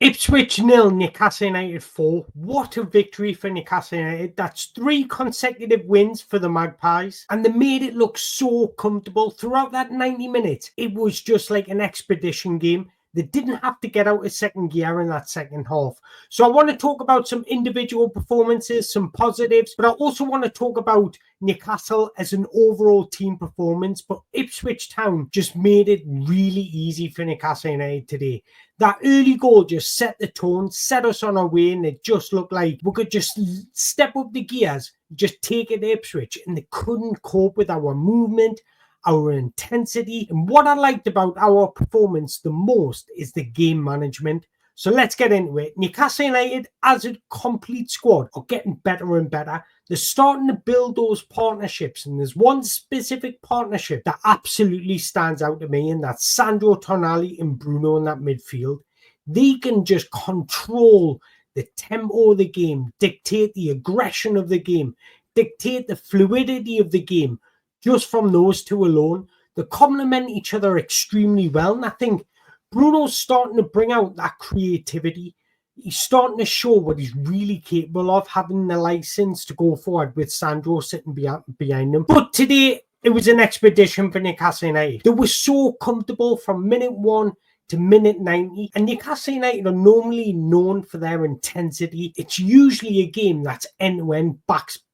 Ipswich 0, Newcastle United 4. What a victory for Newcastle United. That's 3 consecutive wins for the Magpies. And they made it look so comfortable throughout that 90 minutes. It was just like an expedition game. They didn't have to get out of second gear in that second half. So I want to talk about some individual performances, some positives, but I also want to talk about Newcastle as an overall team performance. But Ipswich Town just made it really easy for Newcastle United today. That early goal just set the tone, set us on our way, and it just looked like we could just step up the gears, just take it to Ipswich, and they couldn't cope with our movement, our intensity. And what I liked about our performance the most is the game management. So let's get into it. Newcastle United, as a complete squad, are getting better and better. They're starting to build those partnerships. And there's one specific partnership that absolutely stands out to me, and that's Sandro Tonali and Bruno in that midfield. They can just control the tempo of the game, dictate the aggression of the game, dictate the fluidity of the game. Just from those two alone, they complement each other extremely well. And I think Bruno's starting to bring out that creativity. He's starting to show what he's really capable of, having the license to go forward with Sandro sitting behind him. But today, it was an expedition for Newcastle United. They were so comfortable from minute 1 to minute 90. And Newcastle United are normally known for their intensity. It's usually a game that's end-to-end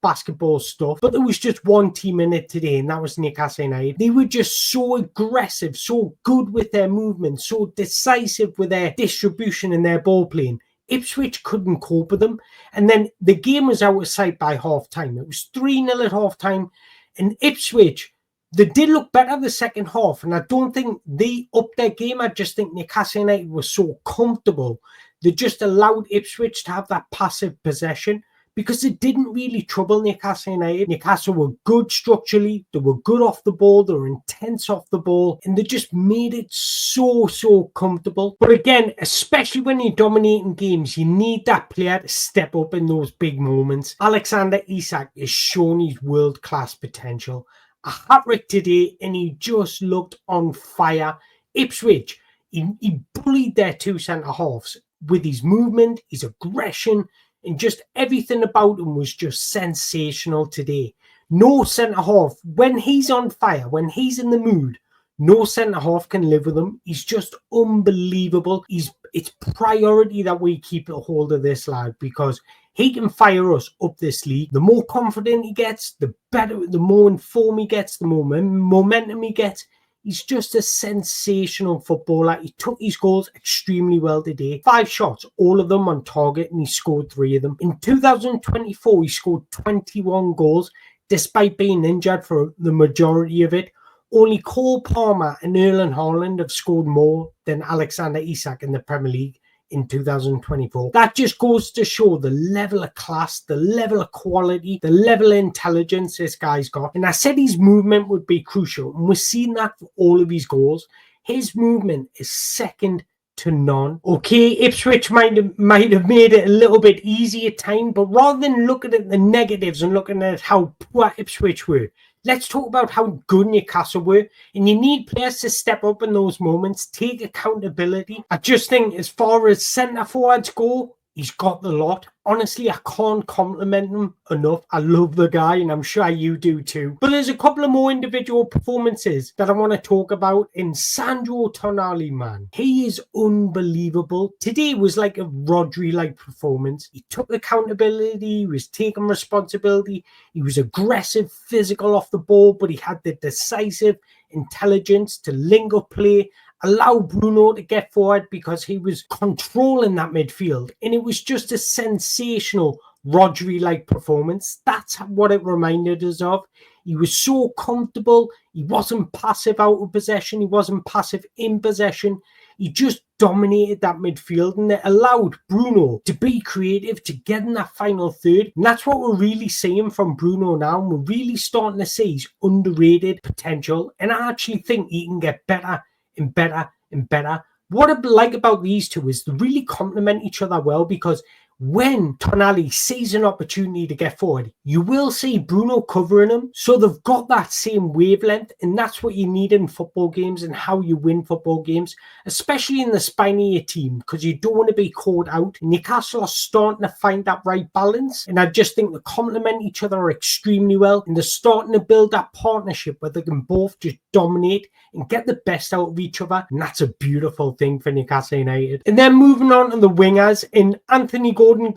basketball stuff. But there was just one team in it today, and that was Newcastle United. They were just so aggressive, so good with their movement, so decisive with their distribution and their ball playing. Ipswich couldn't cope with them. And then the game was out of sight by half-time. It was 3-0 at half-time. And Ipswich, they did look better the second half, and I don't think they upped their game. I just think Newcastle United was so comfortable. They just allowed Ipswich to have that passive possession because it didn't really trouble Newcastle United. Newcastle were good structurally. They were good off the ball. They were intense off the ball, and they just made it so comfortable. But again, especially when you're dominating games, you need that player to step up in those big moments. Alexander Isak has shown his world-class potential. A hat-trick today, and he just looked on fire. Ipswich, he bullied their two centre-halves with his movement, his aggression, and just everything about him was just sensational today. No centre-half, when he's on fire, when he's in the mood, no centre-half can live with him. He's just unbelievable. It's priority that we keep a hold of this lad, because he can fire us up this league. The more confident he gets, the better, the more informed he gets, the more momentum he gets. He's just a sensational footballer. He took his goals extremely well today. 5 shots, all of them on target, and he scored 3 of them. In 2024, he scored 21 goals, despite being injured for the majority of it. Only Cole Palmer and Erling Haaland have scored more than Alexander Isak in the Premier League in 2024. That just goes to show the level of class, the level of quality, the level of intelligence this guy's got. And I said his movement would be crucial, and we're seeing that for all of his goals. His movement is second to none. Okay, Ipswich might have made it a little bit easy at times, but rather than looking at the negatives and looking at how poor Ipswich were, let's talk about how good Newcastle were. And you need players to step up in those moments, take accountability. I just think as far as centre forwards go, he's got the lot. Honestly, I can't compliment him enough. I love the guy, and I'm sure you do too. But there's a couple of more individual performances that I want to talk about. In Sandro Tonali, man, he is unbelievable. Today was like a Rodri-like performance. He took accountability. He was taking responsibility. He was aggressive, physical off the ball, but he had the decisive intelligence to link up play, allow Bruno to get forward because he was controlling that midfield. And it was just a sensational Rodri-like performance. That's what it reminded us of. He was so comfortable. He wasn't passive out of possession. He wasn't passive in possession. He just dominated that midfield, and it allowed Bruno to be creative, to get in that final third. And that's what we're really seeing from Bruno now. And we're really starting to see his underrated potential. And I actually think he can get better and better and better. What I like about these two is they really complement each other well, because when Tonali sees an opportunity to get forward, you will see Bruno covering him. So they've got that same wavelength, and that's what you need in football games and how you win football games, especially in the spine of your team, because you don't want to be caught out. Newcastle are starting to find that right balance, and I just think they complement each other extremely well, and they're starting to build that partnership where they can both just dominate and get the best out of each other, and that's a beautiful thing for Newcastle United. And then moving on to the wingers, and Anthony Gordon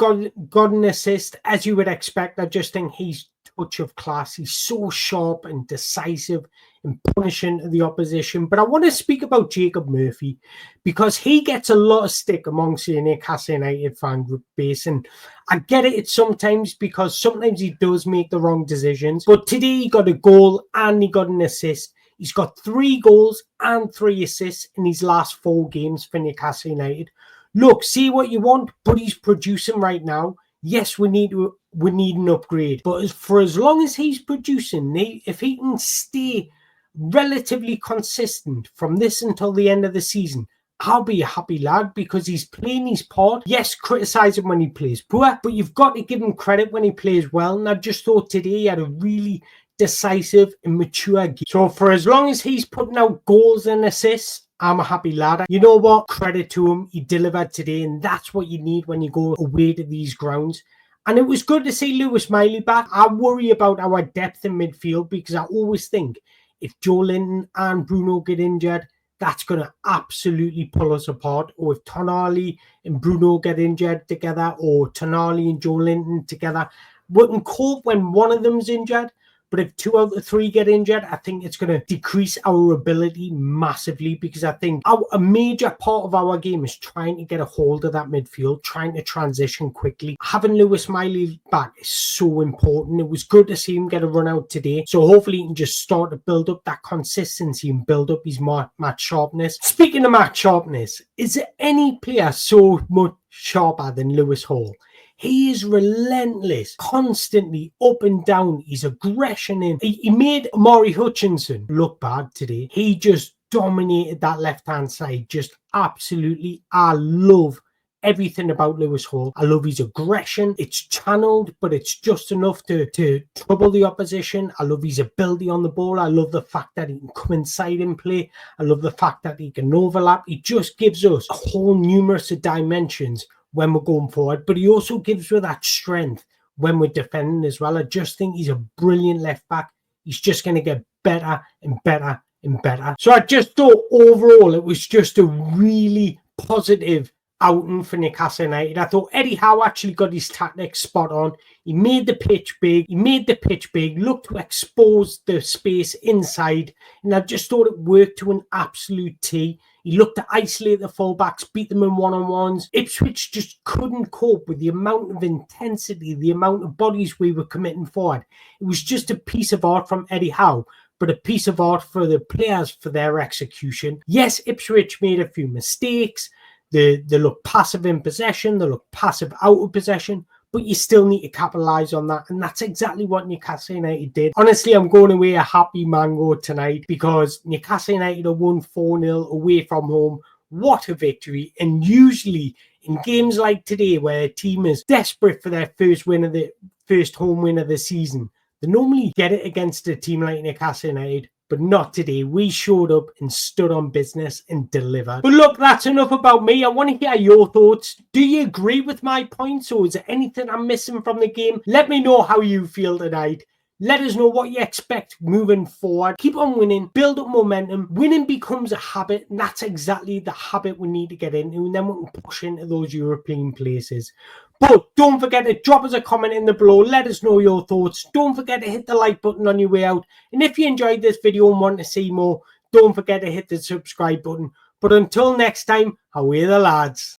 got an assist, as you would expect. I just think he's touch of class. He's so sharp and decisive in punishing the opposition. But I want to speak about Jacob Murphy, because he gets a lot of stick amongst the Newcastle United fan group base, and I get it sometimes, because sometimes he does make the wrong decisions. But today he got a goal and he got an assist. He's got 3 goals and 3 assists in his last 4 games for Newcastle United. Look, see what you want, but he's producing right now. Yes, we need an upgrade, but for as long as he's producing, if he can stay relatively consistent from this until the end of the season, I'll be a happy lad, because he's playing his part. Yes, criticise him when he plays poor, but you've got to give him credit when he plays well. And I just thought today he had a really decisive and mature game. So for as long as he's putting out goals and assists, I'm a happy lad. You know what? Credit to him. He delivered today, and that's what you need when you go away to these grounds. And it was good to see Lewis Miley back. I worry about our depth in midfield, because I always think if Joe Linton and Bruno get injured, that's going to absolutely pull us apart. Or if Tonali and Bruno get injured together, or Tonali and Joe Linton together, we can cope when one of them's injured. But if 2 out of 3 get injured, I think it's going to decrease our ability massively, because I think a major part of our game is trying to get a hold of that midfield, trying to transition quickly. Having Lewis Miley back is so important. It was good to see him get a run out today. So hopefully he can just start to build up that consistency and build up his match sharpness. Speaking of match sharpness, is there any player so much sharper than Lewis Hall? He is relentless, constantly up and down. His aggression in. He made Amari Hutchinson look bad today. He just dominated that left-hand side. Just absolutely. I love everything about Lewis Hall. I love his aggression. It's channeled, but it's just enough to trouble the opposition. I love his ability on the ball. I love the fact that he can come inside and play. I love the fact that he can overlap. He just gives us a whole numerous of dimensions when we're going forward, but he also gives us that strength when we're defending as well. I just think he's a brilliant left back. He's just going to get better and better and better. So I just thought overall it was just a really positive outing for Newcastle United. I thought Eddie Howe actually got his tactics spot on. He made the pitch big. Looked to expose the space inside, and I just thought it worked to an absolute T. He looked to isolate the fullbacks, beat them in one-on-ones. Ipswich just couldn't cope with the amount of intensity, the amount of bodies we were committing forward. It was just a piece of art from Eddie Howe, but a piece of art for the players for their execution. Yes, Ipswich made a few mistakes. They look passive in possession. They look passive out of possession. But you still need to capitalise on that. And that's exactly what Newcastle United did. Honestly, I'm going away a happy mango tonight, because Newcastle United have won 4-0 away from home. What a victory. And usually in games like today, where a team is desperate for their first home win of the season, they normally get it against a team like Newcastle United. But not today. We showed up and stood on business and delivered. But look, that's enough about me. I want to hear your thoughts. Do you agree with my points, or is there anything I'm missing from the game? Let me know how you feel tonight. Let us know what you expect moving forward. Keep on winning. Build up momentum. Winning becomes a habit, and that's exactly the habit we need to get into, and then we can push into those European places. But don't forget to drop us a comment in the below. Let us know your thoughts. Don't forget to hit the like button on your way out. And if you enjoyed this video and want to see more, don't forget to hit the subscribe button. But until next time, away the lads.